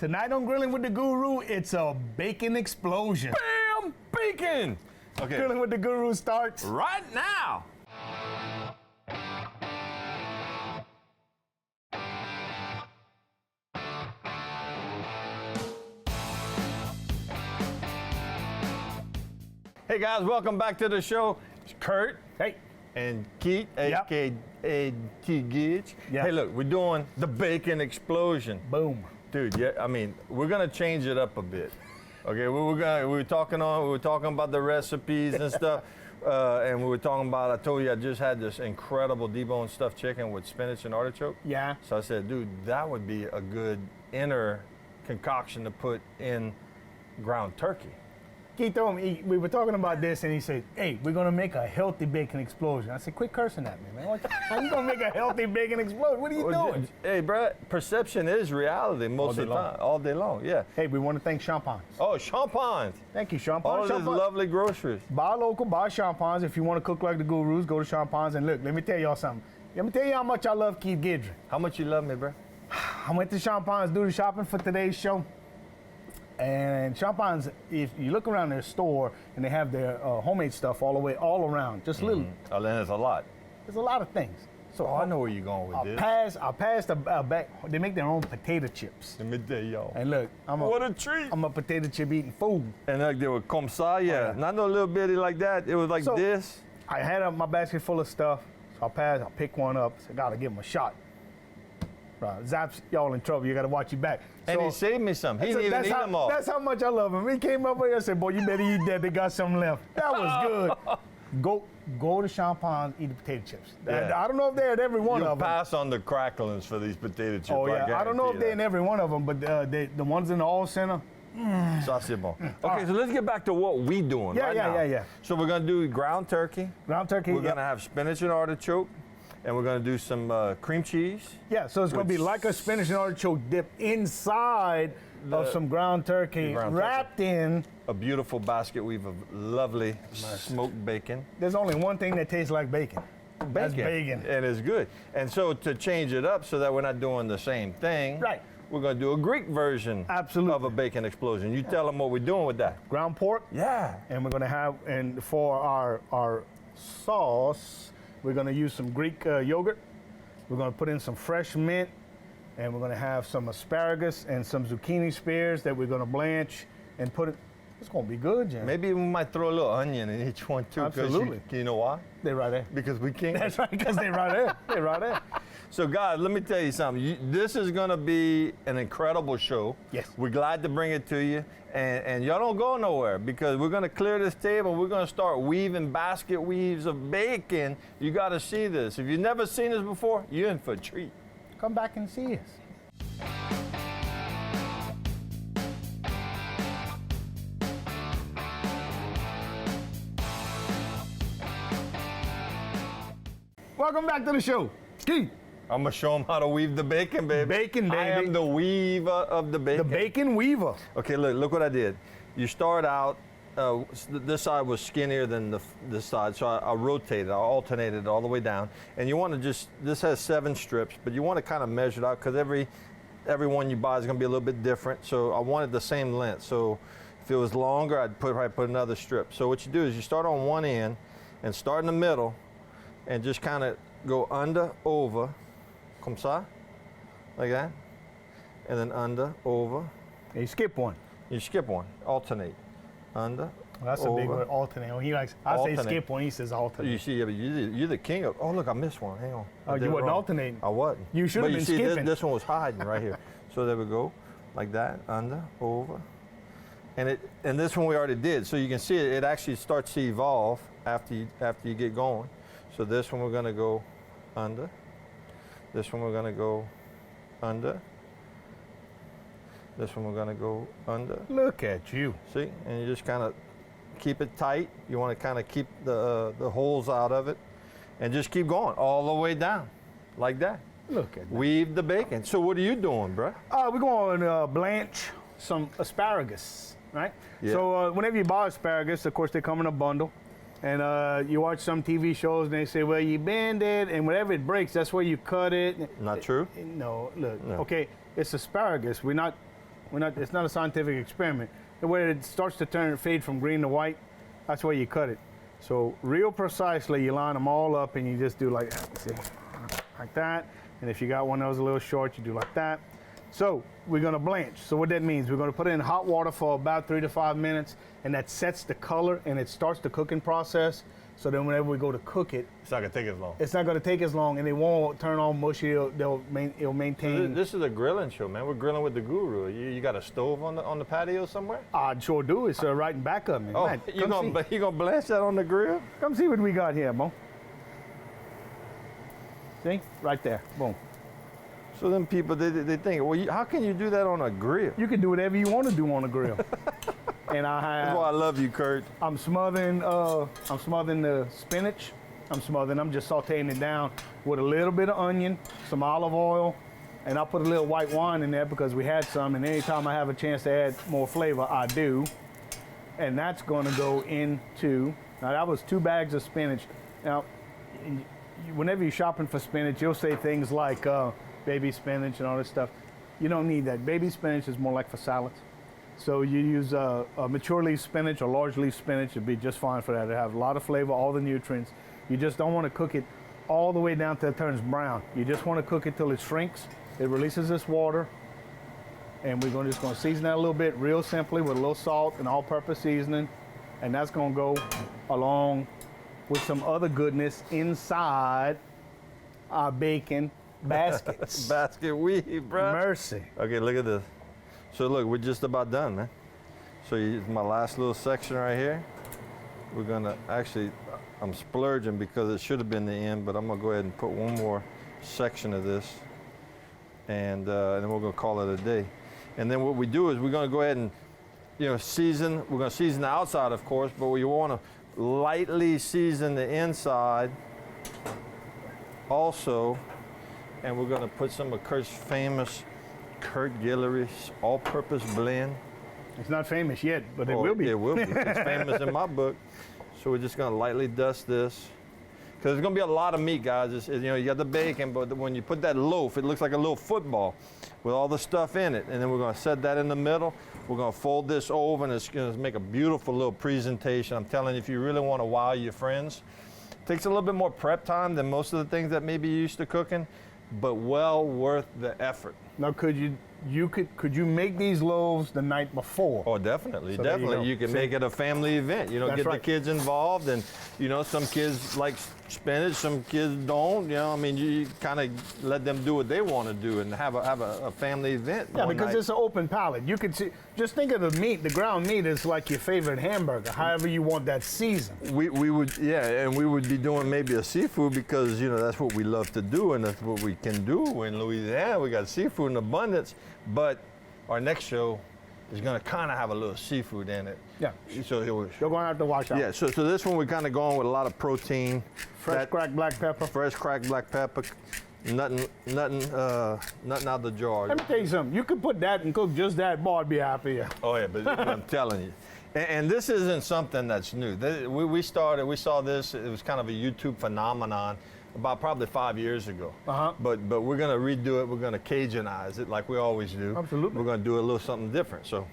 Tonight on Grilling with the Guru, it's a bacon explosion. Bam! Bacon! Okay. Grilling with the Guru starts Right now! Hey guys, welcome back to the show. It's Kurt Hey, and Keith, Yep. aka Keith Gidge. Yeah. Hey, look, we're doing the bacon explosion. boom. Dude, yeah, I mean, we're gonna change it up a bit. Okay, we were talking about the recipes and stuff, and we were talking about. I told you I just had this incredible deboned stuffed chicken with spinach and artichoke. Yeah. So I said, dude, that would be a good inner concoction to put in ground turkey. Keith told me, we were talking about this, and he said, hey, we're going to make a healthy bacon explosion. I said, quit cursing at me, man. How you going to make a healthy bacon explosion? What are you doing? Hey, bro, perception is reality most of the time, all day long. Yeah. Hey, we want to thank Champagnes. Oh, champagnes. Thank you, Champagnes. All of these lovely groceries. Buy local, buy Champagnes. If you want to cook like the Gurus, go to Champagnes. And look, let me tell y'all something. Let me tell you how much I love Keith Gidry. How much you love me, bro? I went to Champagnes to do the shopping for today's show. And Champagnes, if you look around their store and they have their homemade stuff all around, just little. Oh, then it's a lot. There's a lot of things. So Oh, I know where you're going with this. I passed a back. They make their own potato chips. Let me tell y'all. And look, What a treat. I'm a potato chip eating food. And like they were comme ça, yeah. yeah. Not no little bitty like that. It was like So- this. I had my basket full of stuff, so I pick one up. So I gotta give him a shot. Right, Zaps, y'all in trouble. You gotta watch your back. And So- he saved me some. He didn't even eat them all. That's how much I love him. He came up here and said, boy, you better eat that. They got something left. That was good. Go to Champagnes, eat the potato chips. Yeah. I don't know if they're at every one You'll of them. pass on the cracklings for these potato chips. Oh, yeah. I don't know if they're in there. every one of them, but the ones in the all center. Ça, c'est bon. Okay, so let's get back to what we doing Yeah, right yeah, now. yeah, yeah. So we're gonna do ground turkey. Ground turkey. We're yeah. gonna have spinach and artichoke, and we're gonna do some cream cheese. Yeah, so it's going to be Which- like a spinach and artichoke dip inside of some ground turkey, ground wrapped in. A beautiful basket weave of lovely smoked bacon. There's only one thing that tastes like bacon. That's bacon. And it's good. And so to change it up so that we're not doing the same thing, Right. we're going to do a Greek version Absolutely. of a bacon explosion. You tell them what we're doing with that. Ground pork. Yeah. And we're going to have, and for our sauce, we're going to use some Greek yogurt. We're going to put in some fresh mint, and we're going to have some asparagus and some zucchini spears that we're going to blanch and put it. It's going to be good, Jim. Maybe we might throw a little onion in each one too. 'Cause Absolutely. You know why? They're right there. Because we can't. That's right, because they're right there. They're right there. So, guys, let me tell you something. This is going to be an incredible show. Yes. We're glad to bring it to you. And y'all don't go nowhere because we're going to clear this table. We're going to start weaving basket weaves of bacon. You got to see this. If you've never seen this before, you're in for a treat. Come back and see us. Welcome back to the show. Keith, I'm going to show them how to weave the bacon, baby. Bacon, I baby. am the weaver of the the bacon. bacon weaver. Okay, look what I did. You start out, this side was skinnier than this side, so I rotated, I alternated it all the way down. And you want to this has 7 strips, but you want to kind of measure it out because every one you buy is going to be a little bit different. So I wanted the same length. So if it was longer, I'd probably put another strip. So what you do is you start on one end and start in the middle and just kind of go under, over, comme ça, like that, and then under, over. And you skip one. You skip one, alternate, under, Well, that's over. a big word, alternate. When he likes, I say Alternate. skip one, he says alternate. You see, but you're the king of. Oh, look, I missed one. Hang on. I Oh, did you it wasn't wrong. alternating. I wasn't. You should But have you been see, skipping. This one was hiding right here. So there we go, like that, under, over, and this one we already did. So you can see it actually starts to evolve after you get going. So this one we're gonna go under. This one we're gonna go under. This one we're gonna go under. Look at you. See, and you just kind of keep it tight. You want to kind of keep the holes out of it, and just keep going all the way down, like that. Look at that. Weave the bacon. So what are you doing, bruh? We're going to blanch some asparagus, right? Yeah. So whenever you buy asparagus, of course, they come in a bundle. And you watch some TV shows and they say, well, you bend it and whenever it breaks, that's where you cut it. Not true. No, look, No. okay, it's asparagus. We're not It's not a scientific experiment. The way it starts to fade from green to white, that's where you cut it. So real precisely, you line them all up and you just do like that. See, like that. And if you got one that was a little short, you do like that. So we're gonna blanch. So what that means, we're gonna put it in hot water for about 3 to 5 minutes, and that sets the color and it starts the cooking process. So then whenever we go to cook it, It's not gonna take as long. it's not gonna take as long, and it won't turn all mushy. It'll maintain. This is a grilling show, man. We're grilling with the guru. You got a stove on the patio somewhere? I sure do. It's right in back of me. Oh, Man, you gonna blanch that on the grill? come see what we got here, Mo. See? Right there. Boom. So then people they think, well, how can you do that on a grill? You can do whatever you want to do on a grill. And That's why I love you, Kurt. I'm smothering the spinach. I'm just sauteing it down with a little bit of onion, some olive oil, and I'll put a little white wine in there because we had some, and anytime I have a chance to add more flavor, I do. And that's gonna go into, now that was 2 bags of spinach. Now, whenever you're shopping for spinach, you'll say things like baby spinach and all this stuff. You don't need that. Baby spinach is more like for salads. So you use a mature leaf spinach or large leaf spinach, it'd be just fine for that. It have a lot of flavor, all the nutrients. You just don't want to cook it all the way down till it turns brown. You just want to cook it till it shrinks. It releases this water. And we're just gonna season that a little bit real simply with a little salt and all-purpose seasoning. And that's gonna go along with some other goodness inside our bacon baskets. Basket weave, bro. Mercy. Okay, look at this. So look, we're just about done, man. So my last little section right here. We're gonna actually, I'm splurging because it should have been the end, but I'm gonna go ahead and put one more section of this, and then we're gonna call it a day. And then what we do is we're gonna go ahead and, season. We're gonna season the outside, of course, but we wanna lightly season the inside also. And we're gonna put some of Kurt's famous Kurt Guillory's all-purpose blend. It's not famous yet, but it will be. It will be. It's famous in my book. So we're just gonna lightly dust this. Because there's gonna be a lot of meat, guys. You got the bacon, but when you put that loaf, it looks like a little football with all the stuff in it. And then we're gonna set that in the middle. We're gonna fold this over, and it's gonna make a beautiful little presentation. I'm telling you, if you really wanna wow your friends, it takes a little bit more prep time than most of the things that maybe you're used to cooking, but well worth the effort. Now, could you make these loaves the night before? Oh, definitely, So there you definitely. go. You can See? make it a family event. That's Get the right. kids involved, and some kids like spinach, some kids don't. You kind of let them do what they want to do and have a family event. Yeah, one because night. it's an open palate. You could see. Just think of the meat. The ground meat is like your favorite hamburger. However you want that seasoned. We would, and we would be doing maybe a seafood because that's what we love to do, and that's what we can do in Louisiana. We got seafood in abundance, but our next show is going to kind of have a little seafood in it. Yeah. So it was. You're going to have to watch out. Yeah. So this one we're kind of going with a lot of protein. Fresh cracked black pepper. Fresh cracked black pepper. Nothing out the jar. Let me tell you something. You could put that and cook just that, boy, I'd be happy. Oh yeah, but I'm telling you. And this isn't something that's new. We saw this, it was kind of a YouTube phenomenon about probably 5 years ago. Uh-huh. But we're gonna redo it, we're gonna Cajuanize it like we always do. Absolutely. We're gonna do a little something different. So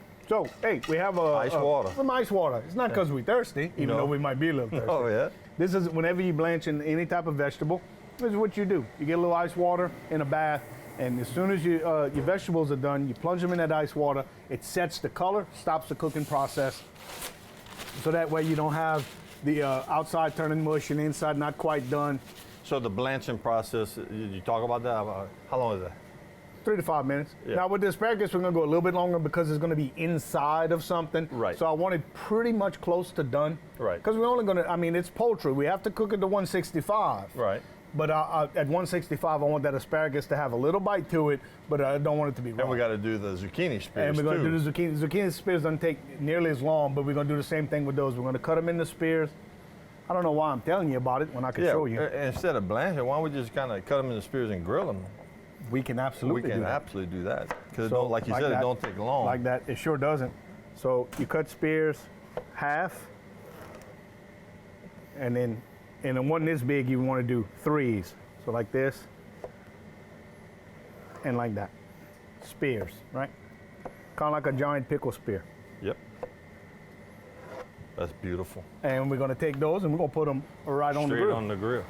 hey, we have Ice water. Some ice water. It's not because we're thirsty, even No. though we might be a little thirsty. oh yeah. This is whenever you blanch in any type of vegetable, this is what you do. You get a little ice water in a bath, and as soon as your vegetables are done, you plunge them in that ice water. It sets the color, stops the cooking process, so that way you don't have the outside turning mush and the inside not quite done. So the blanching process, you talk about that? How long is that? 3 to 5 minutes. Yeah. Now with the asparagus, we're gonna go a little bit longer because it's gonna be inside of something. Right. So I want it pretty much close to done. Right. Because we're only gonna, it's poultry. We have to cook it to 165. Right. But at 165, I want that asparagus to have a little bite to it, but I don't want it to be raw. And we got to do the zucchini spears And we're going too. to do the zucchini. Zucchini spears doesn't take nearly as long, but we're going to do the same thing with those. We're going to cut them into spears. I don't know why I'm telling you about it when I can show you. Instead of blanching, why don't we just kind of cut them into spears and grill them? We can absolutely We can do that. absolutely do that. Because So, like you like said, that. it don't take long. Like that, it sure doesn't. So you cut spears half, and then one this big, you want to do threes. So like this, and like that. Spears, right? kind of like a giant pickle spear. Yep. That's beautiful. And we're gonna take those and we're gonna put them right on the Straight grill. on the grill.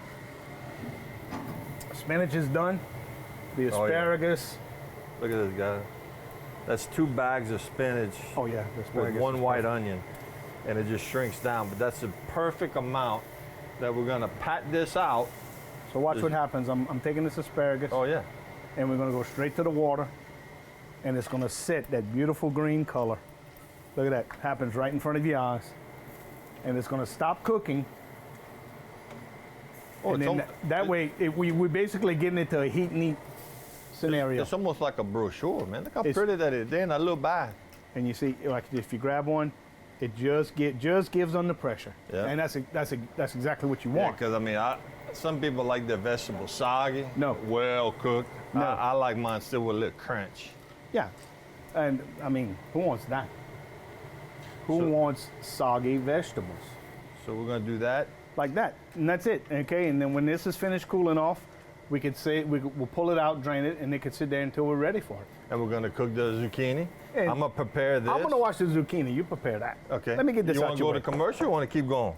Spinach is done. The Oh, yeah. asparagus. Look at this guy. That's 2 bags of spinach Oh yeah, the with asparagus. 1 is white perfect. onion, and it just shrinks down. But that's the perfect amount that we're gonna pat this out. So watch what happens. I'm taking this asparagus Oh yeah. and we're gonna go straight to the water, and it's gonna set that beautiful green color. Look at that. Happens right in front of your eyes, and it's gonna stop cooking. Oh, And it's, then that way, we're basically getting it to a heat and eat scenario. it's almost like a brochure, man. Look how It's- pretty that is. They're in a little bag. And you see, like if you grab one, it just gives under pressure. Yeah. And that's exactly what you Yeah, want. because I mean, some people like their vegetables soggy. No. Well cooked. No. I like mine still with a little crunch. Yeah. And I mean, who wants that? Who So- wants soggy vegetables? So we're gonna do that. Like that. And that's it. Okay. And then when this is finished cooling off, we could say we'll pull it out, drain it, and it could sit there until we're ready for it. And we're gonna cook the zucchini. And I'm gonna prepare this. I'm gonna wash the zucchini. You prepare that. Okay. Let me get this You out wanna your go way. to commercial or wanna keep going?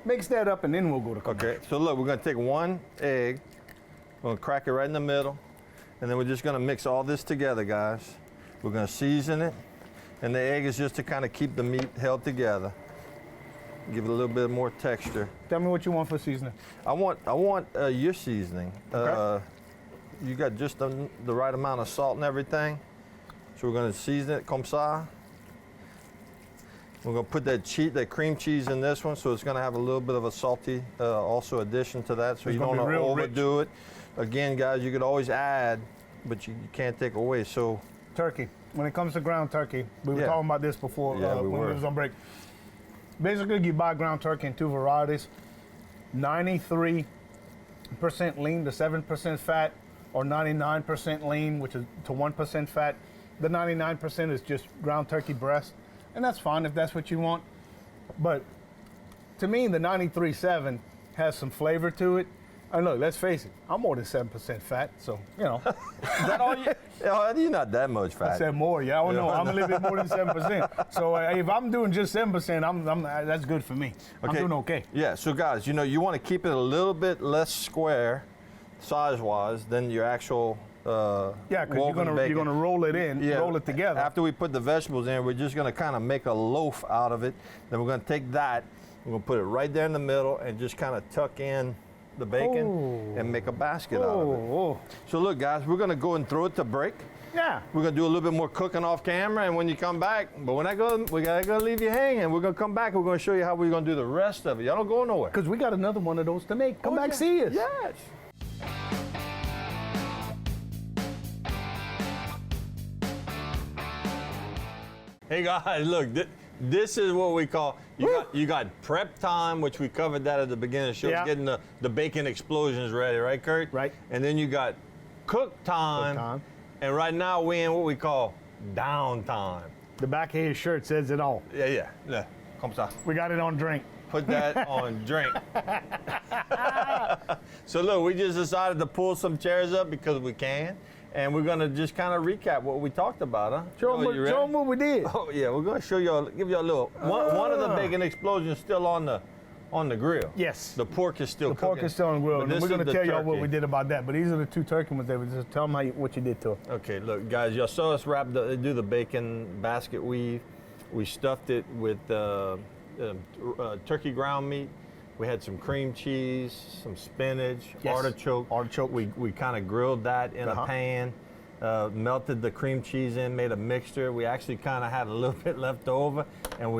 Mix that up, and then we'll go to commercial. Okay. So look, we're gonna take 1 egg. We're gonna crack it right in the middle. And then we're just gonna mix all this together, guys. We're gonna season it. And the egg is just to kind of keep the meat held together. Give it a little bit more texture. Tell me what you want for seasoning. I want your seasoning. Okay. You got just the right amount of salt and everything. So we're gonna season it comme ça. We're gonna put that cream cheese in this one, so it's gonna have a little bit of a salty also addition to that. So It's you gonna don't be wanna real rich. overdo it. Again, guys, you could always add, but you can't take away. So Turkey. When it comes to ground turkey, we were Yeah. talking about this before Yeah, we when were. we was on break. Basically, you buy ground turkey in 2 varieties: 93% lean to 7% fat, or 99% lean, which is to 1% fat. The 99% is just ground turkey breast, and that's fine if that's what you want. But to me, the 93.7 has some flavor to it. And look, let's face it, I'm more than 7% fat, so you know. is that all you? You're not that much I fat. said more, yeah. I don't know. I'm a little bit more than 7%. So if I'm doing just 7%, that's good for me. I'm doing okay. Yeah, so guys, you want to keep it a little bit less square size-wise than your actual Yeah, because woven you're bacon. gonna roll it in, roll it together. After we put the vegetables in, we're just gonna kind of make a loaf out of it. Then we're gonna take that, we're gonna put it right there in the middle and just kind of tuck in the bacon and make a basket out of it. Oh, So look, guys, we're gonna go and throw it to break. yeah. We're gonna do a little bit more cooking off camera, and when you come back, but when I go, we gotta leave you hanging. We're gonna come back. We're gonna show you how we're gonna do the rest of it. Y'all don't go nowhere. Because we got another one of those to make. Come Oh, back, yeah. see us. Yes. Hey guys, look, this is what we call, you got prep time, which we covered that at the beginning of the show, Yeah. getting the bacon explosions ready, right, Kurt? Right. And then you got cook time, time. and right now we're in what we call downtime. The back of his shirt says it all. Yeah. Comme ça. We got it on drink. Put that on drink. So look, we just decided to pull some chairs up because we can, and we're gonna just kind of recap what we talked about, huh? Show Oh, you ready? them what we did. Oh yeah, we're gonna show y'all, give y'all a little. One of the bacon explosions still on the grill. Yes. The pork is still The cooking. pork is still on the grill, But and this we're going is to the tell y'all what turkey. we did about that. But these are the 2 turkey ones. Just tell them what you did to them. Okay, look, guys, y'all saw us do the bacon basket weave. We stuffed it with turkey ground meat. We had some cream cheese, some spinach, Yes. artichoke. We kind of grilled that in a pan, melted the cream cheese in, made a mixture. We actually kind of had a little bit left over, and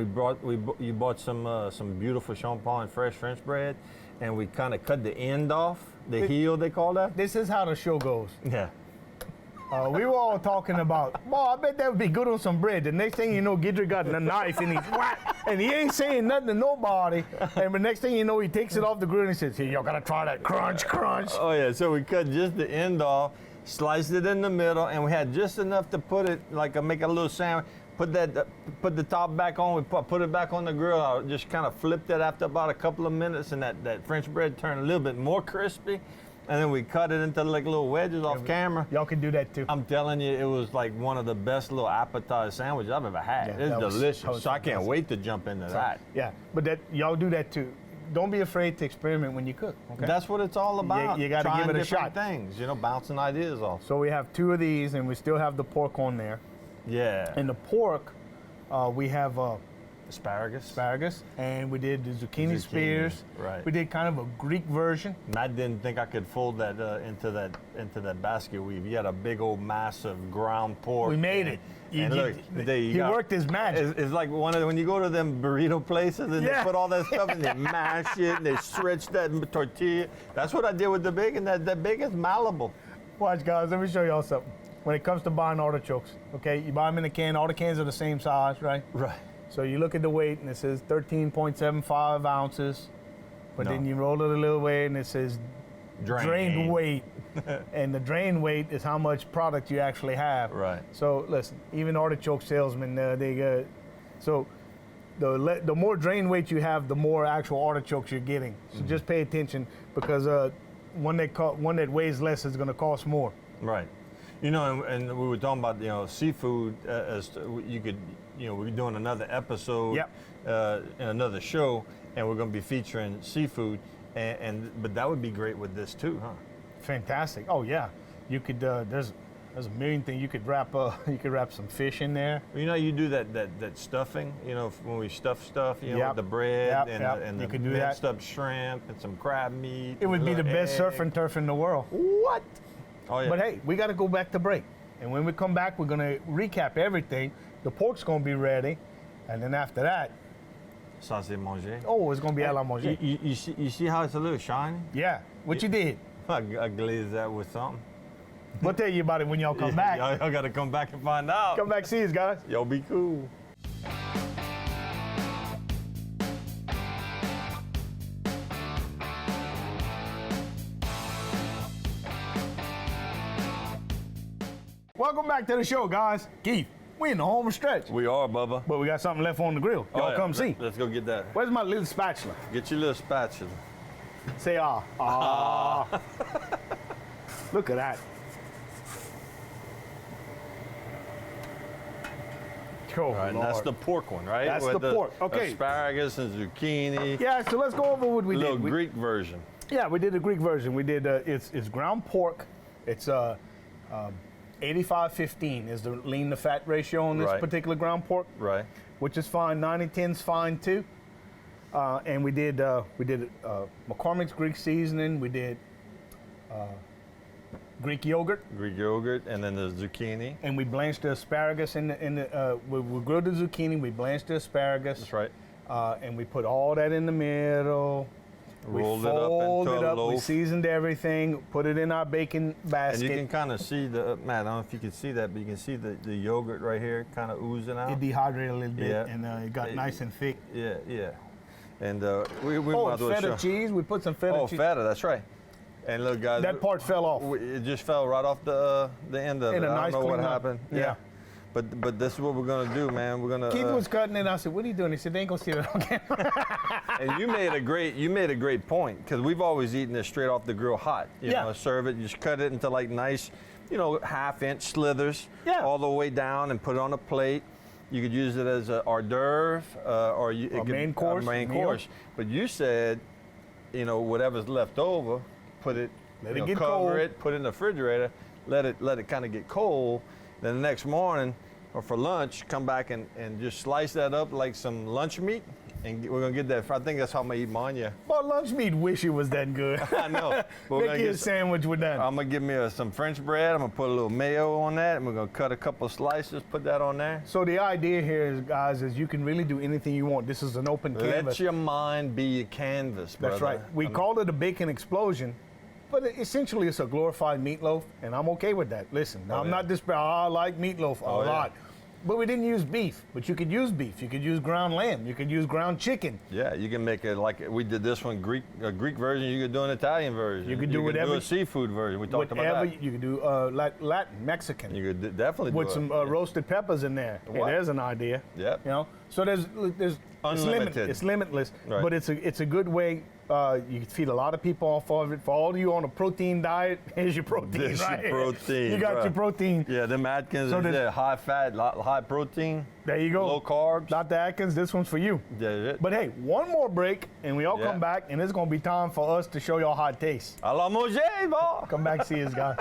you bought some beautiful champagne fresh French bread, and we kind of cut the end off, the heel they call that. This is how the show goes. Yeah. We were all talking about, boy, I bet that would be good on some bread. The next thing you know, Gidry got a knife and he's whack, and he ain't saying nothing to nobody. And the next thing you know, he takes it off the grill and he says, "Here, y'all gotta try that crunch, crunch." Oh yeah, so we cut just the end off, sliced it in the middle, and we had just enough to put it make a little sandwich. Put the top back on. We put it back on the grill. I just kind of flipped it after about a couple of minutes, and that French bread turned a little bit more crispy. and then we cut it into like little wedges off camera. Y'all can do that too. I'm telling you, it was like one of the best little appetizer sandwiches I've ever had. Yeah, It's that was- delicious. that was So I can't fantastic. wait to jump into that. Yeah, but that y'all do that too. Don't be afraid to experiment when you cook. Okay. That's what it's all about. you gotta Trying give it a different shot. things, bouncing ideas off. So we have 2 of these, and we still have the pork on there. Yeah. And the pork, we have asparagus. and we did the zucchini spears. right. We did kind of a Greek version. And I didn't think I could fold that into that basket weave. You had a big old massive ground pork. We made it. And look, He worked his magic. It's like when you go to them burrito places and Yeah. they put all that stuff and they mash it and they stretch that tortilla. That's what I did with the bacon. That bacon's malleable. Watch, guys. Let me show y'all something. When it comes to buying artichokes, okay, you buy them in a can. All the cans are the same size, right? Right. So you look at the weight, and it says 13.75 ounces. But No. then you roll it a little way, and it says drained weight. And the drain weight is how much product you actually have. Right. So listen, even artichoke salesmen, so the more drain weight you have, the more actual artichokes you're getting. So just pay attention, because one that weighs less is going to cost more. Right. And we were talking about seafood you could we're doing another episode. Yep. In another show, and we're going to be featuring seafood, but that would be great with this too, huh? Fantastic. Oh yeah, you could. There's a million things you could wrap. You could wrap some fish in there. You do that stuffing. When we stuff stuff. Yep. With the bread Yep, and yep. and You the could do that. minced up shrimp and some crab meat. It would and be a the little best surf and turf in the world. What? Oh yeah. But hey, we got to go back to break. And when we come back, we're going to recap everything. The pork's going to be ready. And then after that, Ça c'est manger. oh, it's going to be à la manger. You see how it's a little shiny? Yeah, what you did. I glaze that with something. We'll tell you about it when y'all come back. Y'all got to come back and find out. Come back, see us, guys. Y'all be cool. Welcome back to the show, guys. Keith, we in the home stretch. We are, Bubba. But we got something left on the grill. Y'all Oh, yeah. come see. Let's go get that. Where's my little spatula? Get your little spatula. Say ah. Ah. Look at that. Oh, All right, and that's Lord. the pork one, right? That's With the pork. Okay. Asparagus and zucchini. Yeah, so let's go over what we A little did. Greek version. Yeah, we did the Greek version. We did it's ground pork. It's 85-15 is the lean to fat ratio on this Right. particular ground pork, Right. which is fine. 90-10's fine too. And we did McCormick's Greek seasoning. We did Greek yogurt, Greek yogurt, and then the zucchini. and we blanched the asparagus in the. We grilled the zucchini. We blanched the asparagus. That's right. And we put all that in the middle. Rolled we it up folded into a up. We loaf. seasoned everything. Put it in our bacon And basket. you can kind of see Matt, I don't know if you can see that, but you can see the yogurt right here kind of oozing out. It dehydrated a little bit, Yeah. and it got nice and thick. Yeah, yeah. And we Oh, might and as well feta show. cheese. We put some feta Oh, cheese. feta, that's right. And look, guys. That part fell off. It just fell right off the end of In it. a I nice don't know what clean up. happened. Yeah. But this is what we're gonna do, man. We're gonna. Keith was cutting it. I said, "What are you doing?" He said, "They ain't gonna see that on camera." And you made a great point, because we've always eaten this straight off the grill hot. You Yeah. know, serve it, you just cut it into like nice, 1/2-inch slithers, Yeah. all the way down, and put it on a plate. You could use it as an hors d'oeuvre, or it could main course, main meal. course. But you said, whatever's left over, put it, Let it get cover cold. it, put it in the refrigerator, let it kind of get cold. Then the next morning, or for lunch, come back and just slice that up like some lunch meat, and we're gonna get that. I think that's how I'm gonna eat mine. Yeah. Well, lunch meat wish it was that good. I know. But we're Make gonna you a get sandwich with that. I'm gonna give me some French bread. I'm gonna put a little mayo on that, and we're gonna cut a couple slices, put that on there. So the idea here is, guys, is you can really do anything you want. This is an open canvas. Let your mind be your canvas, brother. That's right. We called it a bacon explosion, but essentially it's a glorified meatloaf, and I'm okay with that. Listen, I'm yeah. not I like meatloaf a Oh, yeah. lot. But we didn't use beef, but you could use beef. You could use ground lamb. You could use ground chicken. Yeah, you can make it like we did this one, a Greek version. You could do an Italian version. You could do whatever- do a seafood version. We talked about Whatever that. you could do, Latin, Mexican, You could definitely with do some it. roasted peppers in there. Hey, What? there's an idea. Yep. You know, So there's Unlimited. It's limitless, Right. but it's a good way. You can feed a lot of people off of it. For all of you on a protein diet, here's your protein. There's your right here. protein, You got right. your protein. Yeah, them Atkins So is there's- there, high fat, high protein, There you go. low carbs. Dr. Atkins, this one's for you. That's it. But hey, one more break, and we all Yeah. come back, and it's gonna be time for us to show y'all how it tastes. A la manger, boy. Come back, see us, guys.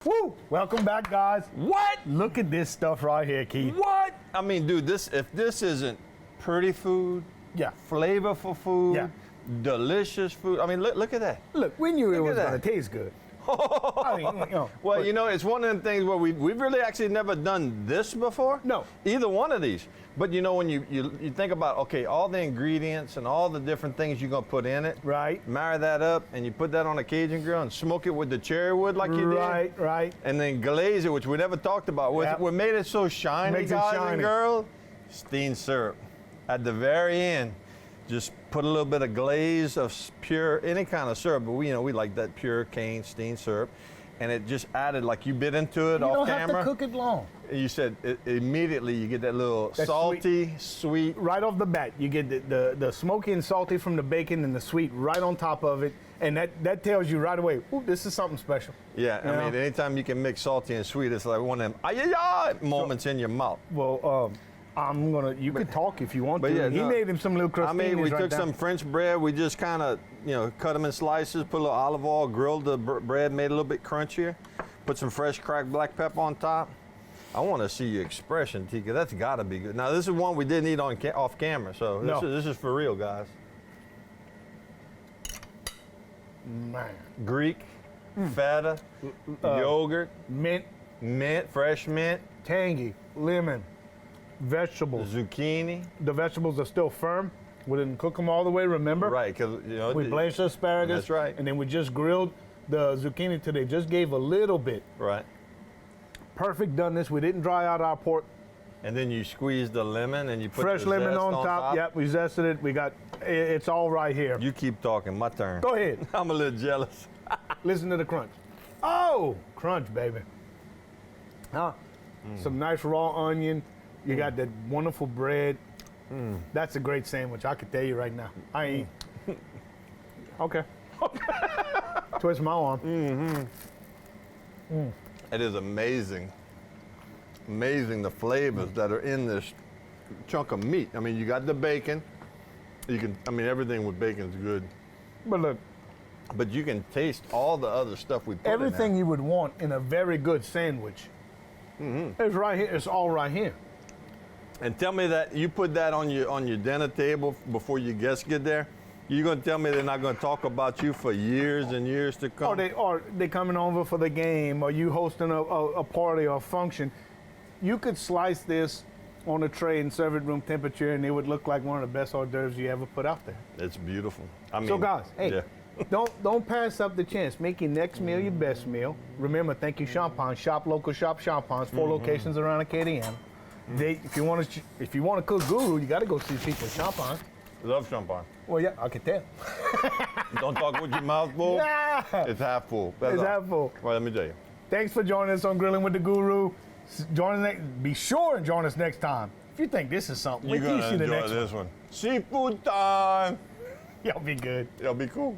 Woo! Welcome back, guys. What? Look at this stuff right here, Keith. What? I mean, dude, if this isn't pretty food, Yeah. flavorful food, Yeah. delicious food. I mean, look at that. Look, we knew it Look at was that. gonna taste good. I mean, Well, but- you know, it's one of the things where we've really actually never done this before. No. Either one of these. But you know, when you think about, okay, all the ingredients and all the different things you're gonna put in it. Right. Marry that up and you put that on a Cajun grill and smoke it with the cherry wood like you did. Right. And then glaze it, which we never talked about. Yep. What made it so shiny, Makes it guys shiny. and girls? Steen syrup. At the very end, just put a little bit of glaze of pure, any kind of syrup, but we like that pure cane Steen syrup. And it just added, like you bit into it You off don't camera. have to cook it long. You said immediately you get that little That salty, sweet. Right off the bat, you get the smoky and salty from the bacon and the sweet right on top of it, and that tells you right away, ooh, this is something special. Yeah, You I know? mean, anytime you can mix salty and sweet, it's like one of them ay-yi-yi moments in your mouth. Well, you could talk if you want but to. yeah, He no. made him some little crostinis I mean, we right took down. some French bread. We just kind of, cut them in slices, put a little olive oil, grilled the bread, made it a little bit crunchier. Put some fresh cracked black pepper on top. I want to see your expression, Tika. That's got to be good. Now, this is one we didn't eat off camera, so No. this is for real, guys. Man. Greek, feta, yogurt, Mint, fresh mint, tangy, lemon, vegetables. zucchini. The vegetables are still firm. We didn't cook them all the way, remember? Right, because, We blanched the asparagus. That's right. And then we just grilled the zucchini today. Just gave a little bit. Right. Perfect doneness. We didn't dry out our pork. And then you squeeze the lemon and you put Fresh the lemon zest on top. Yep, we zested it. We got, it's all right here. You keep talking, my turn. Go ahead. I'm a little jealous. Listen to the crunch. Oh, crunch, baby. Huh? Some nice raw onion. You got that wonderful bread. That's a great sandwich. I can tell you right now. I ain't. Okay. Twist my arm. It is amazing. Amazing the flavors that are in this chunk of meat. I mean, you got the bacon. Everything with bacon is good. But look, But you can taste all the other stuff we put everything in you would want in a very good sandwich is right here. It's all right here. there. And tell me that you put that on your dinner table before your guests get there. You're gonna tell me they're not gonna talk about you for years and years to come. Or they coming over for the game, or you hosting a party or a function. You could slice this on a tray and serve it room temperature, and it would look like one of the best hors d'oeuvres you ever put out there. It's beautiful. I mean, So guys, hey, yeah. don't pass up the chance. Make your next meal your best meal. Remember, thank you, Champagne. Shop local, shop Champagnes. 4 locations around Acadiana. If you want to cook Guru, you got to go see people at Champagne. Love champagne. Well, yeah, I can tell. Don't talk with your mouth full. Yeah. It's half full. That's It's all. half full. Well, let me tell you. Thanks for joining us on Grilling with the Guru. Be sure and join us next time. If you think this is something, You're wait till you gonna see the enjoy next this one. Seafood time. one. Y'all be good. It'll be cool.